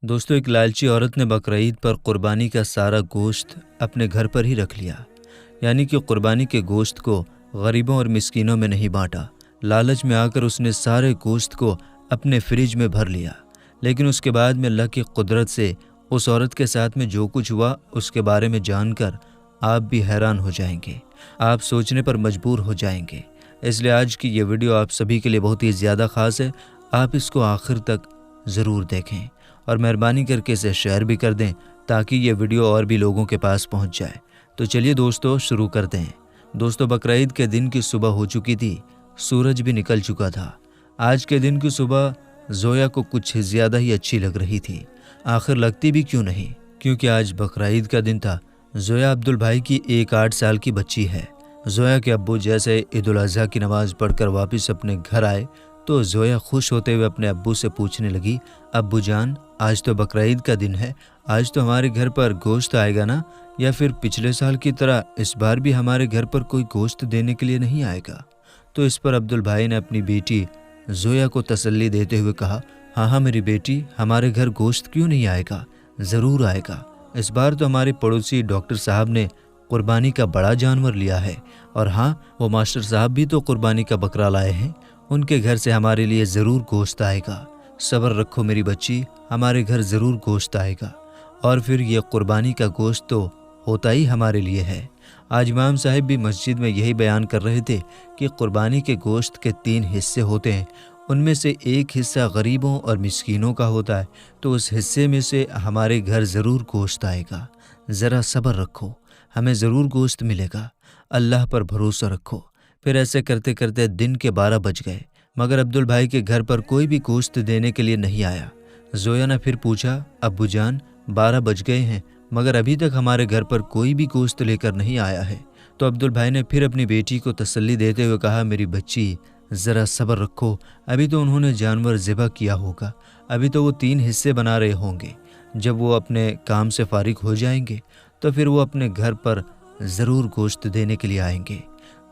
दोस्तों, एक लालची औरत ने बकरीद पर कुर्बानी का सारा गोश्त अपने घर पर ही रख लिया। यानी कि कुर्बानी के गोश्त को गरीबों और मिस्कीनों में नहीं बांटा। लालच में आकर उसने सारे गोश्त को अपने फ्रिज में भर लिया। लेकिन उसके बाद में अल्लाह की कुदरत से उस औरत के साथ में जो कुछ हुआ उसके बारे में जानकर आप भी हैरान हो जाएंगे, आप सोचने पर मजबूर हो जाएंगे। इसलिए आज की ये वीडियो आप सभी के लिए बहुत ही ज़्यादा ख़ास है। आप इसको आखिर तक ज़रूर देखें और मेहरबानी करके इसे शेयर भी कर दें ताकि ये वीडियो और भी लोगों के पास पहुंच जाए। तो चलिए दोस्तों शुरू करते हैं। दोस्तों, बकरीद के दिन की सुबह हो चुकी थी, सूरज भी निकल चुका था। आज के दिन की सुबह जोया को कुछ ज़्यादा ही अच्छी लग रही थी। आखिर लगती भी क्यों नहीं, क्योंकि आज बकरीद का दिन था। जोया अब्दुल भाई की एक 8 साल की बच्ची है। जोया के अब्बू जैसे ईद उल अज़हा की नमाज़ पढ़कर वापस अपने घर आए तो जोया खुश होते हुए अपने अब्बू से पूछने लगी, अब्बू जान, आज तो बकरीद का दिन है, आज तो हमारे घर पर गोश्त आएगा ना? या फिर पिछले साल की तरह इस बार भी हमारे घर पर कोई गोश्त देने के लिए नहीं आएगा? तो इस पर अब्दुल भाई ने अपनी बेटी जोया को तसल्ली देते हुए कहा, हाँ मेरी बेटी, हमारे घर गोश्त क्यों नहीं आएगा, ज़रूर आएगा। इस बार तो हमारे पड़ोसी डॉक्टर साहब ने कुर्बानी का बड़ा जानवर लिया है, और हाँ, वो मास्टर साहब भी तो कुर्बानी का बकरा लाए हैं। उनके घर से हमारे लिए ज़रूर गोश्त आएगा। सब्र रखो मेरी बच्ची, हमारे घर ज़रूर गोश्त आएगा। और फिर ये कुर्बानी का गोश्त तो होता ही हमारे लिए है। आज इमाम साहिब भी मस्जिद में यही बयान कर रहे थे कि कुर्बानी के गोश्त के 3 हिस्से होते हैं। उनमें से एक हिस्सा गरीबों और मिस्कीनों का होता है, तो उस हिस्से में से हमारे घर ज़रूर गोश्त आएगा। ज़रा सब्र रखो, हमें ज़रूर गोश्त मिलेगा। अल्लाह पर भरोसा रखो। फिर ऐसे करते करते दिन के 12 बज गए, मगर अब्दुल भाई के घर पर कोई भी गोश्त देने के लिए नहीं आया। जोया ने फिर पूछा, अब्बू जान, 12 बज गए हैं मगर अभी तक हमारे घर पर कोई भी गोश्त लेकर नहीं आया है। तो अब्दुल भाई ने फिर अपनी बेटी को तसल्ली देते हुए कहा, मेरी बच्ची, ज़रा सब्र रखो, अभी तो उन्होंने जानवर ज़िबा किया होगा, अभी तो वो 3 हिस्से बना रहे होंगे। जब वो अपने काम से फारिग हो जाएंगे तो फिर वो अपने घर पर ज़रूर गोश्त देने के लिए आएंगे।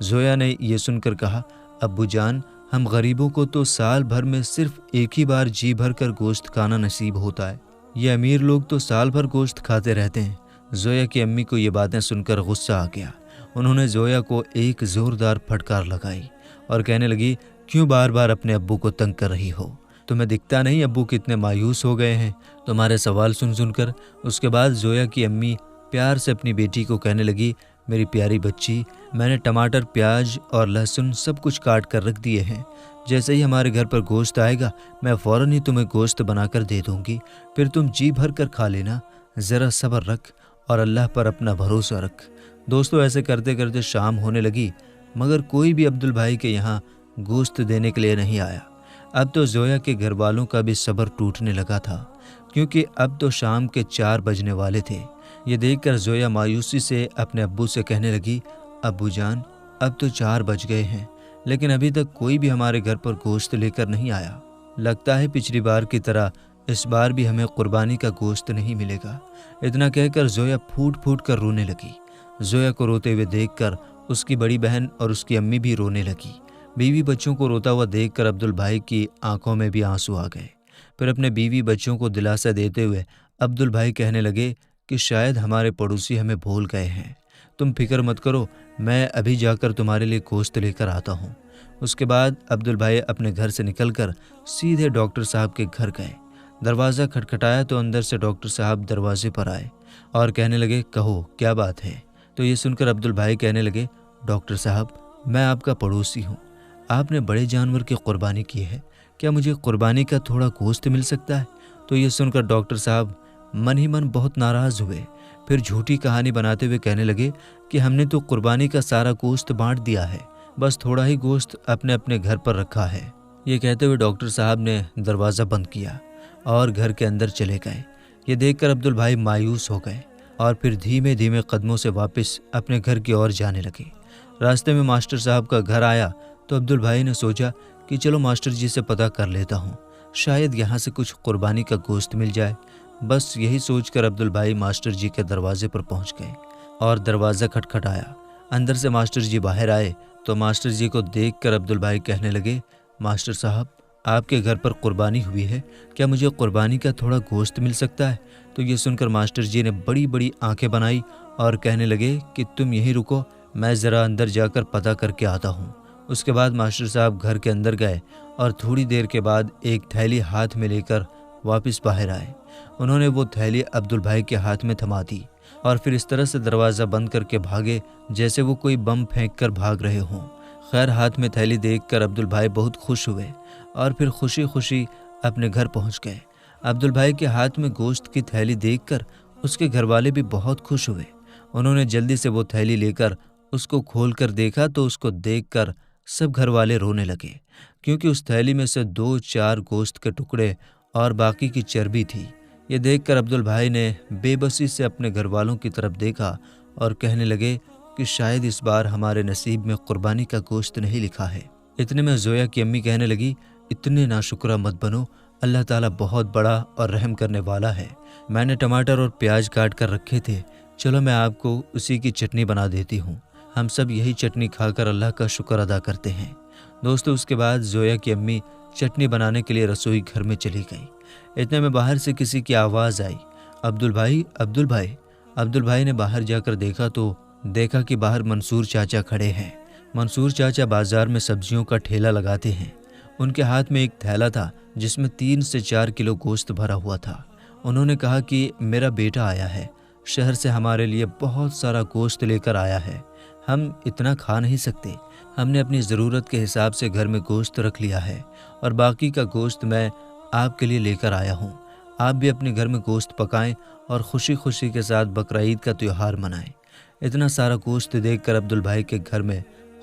जोया ने यह सुनकर कहा, अब्बू जान, हम गरीबों को तो साल भर में सिर्फ एक ही बार जी भर कर गोश्त खाना नसीब होता है, ये अमीर लोग तो साल भर गोश्त खाते रहते हैं। जोया की अम्मी को ये बातें सुनकर गुस्सा आ गया। उन्होंने जोया को एक ज़ोरदार फटकार लगाई और कहने लगी, क्यों बार बार अपने अब्बू को तंग कर रही हो? तुम्हें दिखता नहीं अब्बू कितने मायूस हो गए हैं तुम्हारे सवाल सुन सुनकर? उसके बाद जोया की अम्मी प्यार से अपनी बेटी को कहने लगी, मेरी प्यारी बच्ची, मैंने टमाटर, प्याज और लहसुन सब कुछ काट कर रख दिए हैं। जैसे ही हमारे घर पर गोश्त आएगा मैं फ़ौरन ही तुम्हें गोश्त बनाकर दे दूंगी, फिर तुम जी भर कर खा लेना। ज़रा सब्र रख और अल्लाह पर अपना भरोसा रख। दोस्तों, ऐसे करते करते शाम होने लगी, मगर कोई भी अब्दुल भाई के यहाँ गोश्त देने के लिए नहीं आया। अब तो जोया के घर वालों का भी सब्र टूटने लगा था, क्योंकि अब तो शाम के 4 बजने वाले थे। ये देखकर जोया मायूसी से अपने अब्बू से कहने लगी, अब्बू जान, अब तो 4 बज गए हैं, लेकिन अभी तक कोई भी हमारे घर पर गोश्त लेकर नहीं आया। लगता है पिछली बार की तरह इस बार भी हमें कुर्बानी का गोश्त नहीं मिलेगा। इतना कहकर जोया फूट फूट कर रोने लगी। जोया को रोते हुए देखकर उसकी बड़ी बहन और उसकी अम्मी भी रोने लगी। बीवी बच्चों को रोता हुआ देखकर अब्दुल भाई की आंखों में भी आंसू आ गए। फिर अपने बीवी बच्चों को दिलासा देते हुए अब्दुल भाई कहने लगे कि शायद हमारे पड़ोसी हमें भूल गए हैं, तुम फिक्र मत करो, मैं अभी जाकर तुम्हारे लिए गोश्त लेकर आता हूँ। उसके बाद अब्दुल भाई अपने घर से निकलकर सीधे डॉक्टर साहब के घर गए। दरवाज़ा खटखटाया तो अंदर से डॉक्टर साहब दरवाजे पर आए और कहने लगे, कहो क्या बात है? तो ये सुनकर अब्दुल भाई कहने लगे, डॉक्टर साहब, मैं आपका पड़ोसी हूँ, आपने बड़े जानवर की कुर्बानी की है, क्या मुझे कुर्बानी का थोड़ा गोश्त मिल सकता है? तो ये सुनकर डॉक्टर साहब मन ही मन बहुत नाराज़ हुए। फिर झूठी कहानी बनाते हुए कहने लगे कि हमने तो कुर्बानी का सारा गोश्त बांट दिया है, बस थोड़ा ही गोश्त अपने अपने घर पर रखा है। ये कहते हुए डॉक्टर साहब ने दरवाज़ा बंद किया और घर के अंदर चले गए। ये देखकर अब्दुल भाई मायूस हो गए और फिर धीमे धीमे कदमों से वापस अपने घर की ओर जाने लगे। रास्ते में मास्टर साहब का घर आया तो अब्दुल भाई ने सोचा कि चलो मास्टर जी से पता कर लेता हूँ, शायद यहाँ से कुछ कुर्बानी का गोश्त मिल जाए। बस यही सोचकर अब्दुल भाई मास्टर जी के दरवाजे पर पहुँच गए और दरवाज़ा खटखटाया। अंदर से मास्टर जी बाहर आए तो मास्टर जी को देखकर अब्दुल भाई कहने लगे, मास्टर साहब, آپ کے گھر پر قربانی ہوئی ہے، کیا مجھے قربانی کا تھوڑا گوشت مل سکتا ہے؟ تو یہ سن کر ماسٹر جی نے بڑی بڑی آنکھیں بنائی اور کہنے لگے کہ تم یہیں رکو، میں ذرا اندر جا کر پتہ کر کے آتا ہوں۔ اس کے بعد ماسٹر صاحب گھر کے اندر گئے اور تھوڑی دیر کے بعد ایک تھیلی ہاتھ میں لے کر واپس باہر آئے۔ انہوں نے وہ تھیلی عبدالبھائی کے ہاتھ میں تھما دی اور پھر اس طرح سے دروازہ بند کر کے بھاگے جیسے وہ کوئی بم پھینک کر بھاگ رہے ہوں۔ خیر ہاتھ میں تھیلی دیکھ کر عبدالبھائی بہت خوش ہوئے اور پھر خوشی خوشی اپنے گھر پہنچ گئے۔ عبدالبھائی کے ہاتھ میں گوشت کی تھیلی دیکھ کر اس کے گھر والے بھی بہت خوش ہوئے۔ انہوں نے جلدی سے وہ تھیلی لے کر اس کو کھول کر دیکھا تو اس کو دیکھ کر سب گھر والے رونے لگے، کیونکہ اس تھیلی میں سے 2-4 گوشت کے ٹکڑے اور باقی کی چربی تھی۔ یہ دیکھ کر عبدالبھائی نے بے بسی سے اپنے گھر والوں کی طرف دیکھا اور کہنے لگے کہ شاید اس بار ہمارے نصیب میں قربانی کا گوشت نہیں لکھا ہے۔ اتنے میں زویا کی امی کہنے لگی، اتنے ناشکرہ مت بنو، اللہ تعالیٰ بہت بڑا اور رحم کرنے والا ہے۔ میں نے ٹماٹر اور پیاز کاٹ کر رکھے تھے، چلو میں آپ کو اسی کی چٹنی بنا دیتی ہوں۔ ہم سب یہی چٹنی کھا کر اللہ کا شکر ادا کرتے ہیں۔ دوستو اس کے بعد زویا کی امی چٹنی بنانے کے لیے رسوئی گھر میں چلی گئی۔ اتنے میں باہر سے کسی کی آواز آئی، عبدالبھائی، عبدالبھائی۔ عبدالبھائی نے باہر جا کر دیکھا کہ باہر منصور چاچا کھڑے ہیں۔ منصور چاچا بازار میں سبزیوں کا ٹھیلا لگاتے ہیں۔ ان کے ہاتھ میں ایک تھیلا تھا جس میں 3 سے 4 کلو گوشت بھرا ہوا تھا۔ انہوں نے کہا کہ میرا بیٹا آیا ہے، شہر سے ہمارے لیے بہت سارا گوشت لے کر آیا ہے، ہم اتنا کھا نہیں سکتے، ہم نے اپنی ضرورت کے حساب سے گھر میں گوشت رکھ لیا ہے اور باقی کا گوشت میں آپ کے لیے لے کر آیا ہوں۔ آپ بھی اپنے گھر میں گوشت پکائیں اور خوشی خوشی کے ساتھ بقرعید کا تہوار منائیں۔ اتنا سارا گوشت دیکھ کر عبدالبھائی کے گھر میں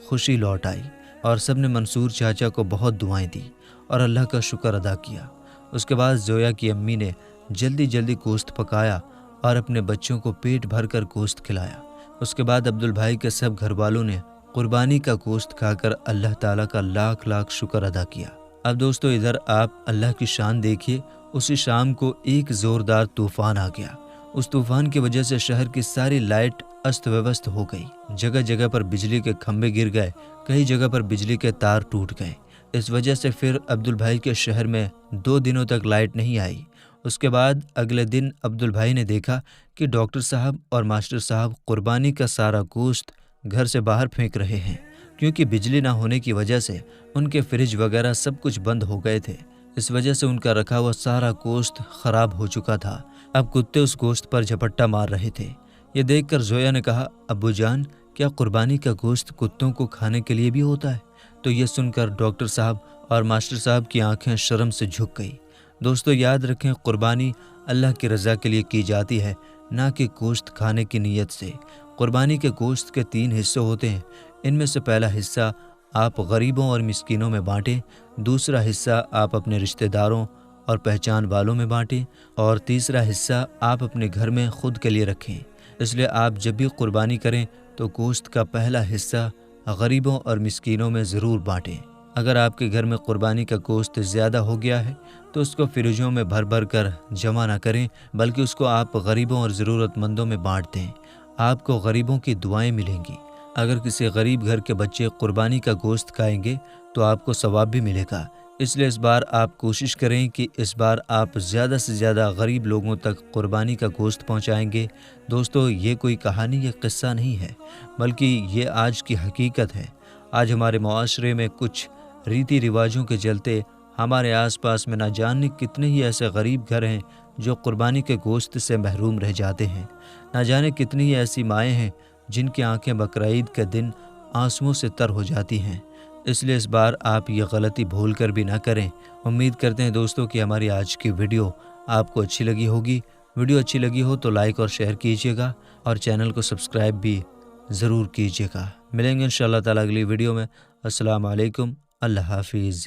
خوشی لوٹ آئی اور سب نے منصور چاچا کو بہت دعائیں دی اور اللہ کا شکر ادا کیا۔ اس کے بعد زویا کی امی نے جلدی گوشت پکایا اور اپنے بچوں کو پیٹ بھر کر گوشت کھلایا۔ اس کے بعد عبدالبھائی کے سب گھر والوں نے قربانی کا گوشت کھا کر اللہ تعالیٰ کا لاکھ لاکھ شکر ادا کیا۔ اب دوستو ادھر آپ اللہ کی شان دیکھیے، اسی شام کو ایک زوردار طوفان آ گیا۔ اس طوفان کی وجہ سے شہر کی ساری لائٹ است ویوست ہو گئی، جگہ جگہ پر بجلی کے کھمبے گر گئے، کئی جگہ پر بجلی کے تار ٹوٹ گئے۔ اس وجہ سے پھر عبدالبھائی کے شہر میں 2 دنوں تک لائٹ نہیں آئی۔ اس کے بعد اگلے دن عبدالبھائی نے دیکھا کہ ڈاکٹر صاحب اور ماسٹر صاحب قربانی کا سارا گوشت گھر سے باہر پھینک رہے ہیں، کیونکہ بجلی نہ ہونے کی وجہ سے ان کے فریج وغیرہ سب کچھ بند ہو گئے تھے۔ اس وجہ سے ان کا رکھا ہوا سارا گوشت خراب ہو چکا تھا۔ اب کتے اس گوشت پر جھپٹا مار رہے تھے۔ یہ دیکھ کر زویا نے کہا، ابو جان، کیا قربانی کا گوشت کتوں کو کھانے کے لیے بھی ہوتا ہے؟ تو یہ سن کر ڈاکٹر صاحب اور ماسٹر صاحب کی آنکھیں شرم سے جھک گئی۔ دوستو یاد رکھیں، قربانی اللہ کی رضا کے لیے کی جاتی ہے، نہ کہ گوشت کھانے کی نیت سے۔ قربانی کے گوشت کے 3 حصے ہوتے ہیں۔ ان میں سے پہلا حصہ آپ غریبوں اور مسکینوں میں بانٹیں، دوسرا حصہ آپ اپنے رشتہ داروں اور پہچان والوں میں بانٹیں، اور تیسرا حصہ آپ اپنے گھر میں خود کے لیے رکھیں۔ اس لیے آپ جب بھی قربانی کریں تو گوشت کا پہلا حصہ غریبوں اور مسکینوں میں ضرور بانٹیں۔ اگر آپ کے گھر میں قربانی کا گوشت زیادہ ہو گیا ہے تو اس کو فریجوں میں بھر کر جمع نہ کریں، بلکہ اس کو آپ غریبوں اور ضرورت مندوں میں بانٹ دیں۔ آپ کو غریبوں کی دعائیں ملیں گی۔ اگر کسی غریب گھر کے بچے قربانی کا گوشت کھائیں گے تو آپ کو ثواب بھی ملے گا۔ اس لیے اس بار آپ کوشش کریں کہ اس بار آپ زیادہ سے زیادہ غریب لوگوں تک قربانی کا گوشت پہنچائیں گے۔ دوستو یہ کوئی کہانی یا قصہ نہیں ہے، بلکہ یہ آج کی حقیقت ہے۔ آج ہمارے معاشرے میں کچھ ریتی رواجوں کے چلتے ہمارے آس پاس میں نہ جانے کتنے ہی ایسے غریب گھر ہیں جو قربانی کے گوشت سے محروم رہ جاتے ہیں۔ نہ جانے کتنی ہی ایسی مائیں ہیں جن کی آنکھیں بقرعید کے دن آنسوؤں سے تر ہو جاتی ہیں۔ اس لیے اس بار آپ یہ غلطی بھول کر بھی نہ کریں۔ امید کرتے ہیں دوستوں کہ ہماری آج کی ویڈیو آپ کو اچھی لگی ہوگی۔ ویڈیو اچھی لگی ہو تو لائک اور شیئر کیجیے گا اور چینل کو سبسکرائب بھی ضرور کیجیے گا۔ ملیں گے انشاءاللہ تعالیٰ اگلی ویڈیو میں۔ السلام علیکم، اللہ حافظ۔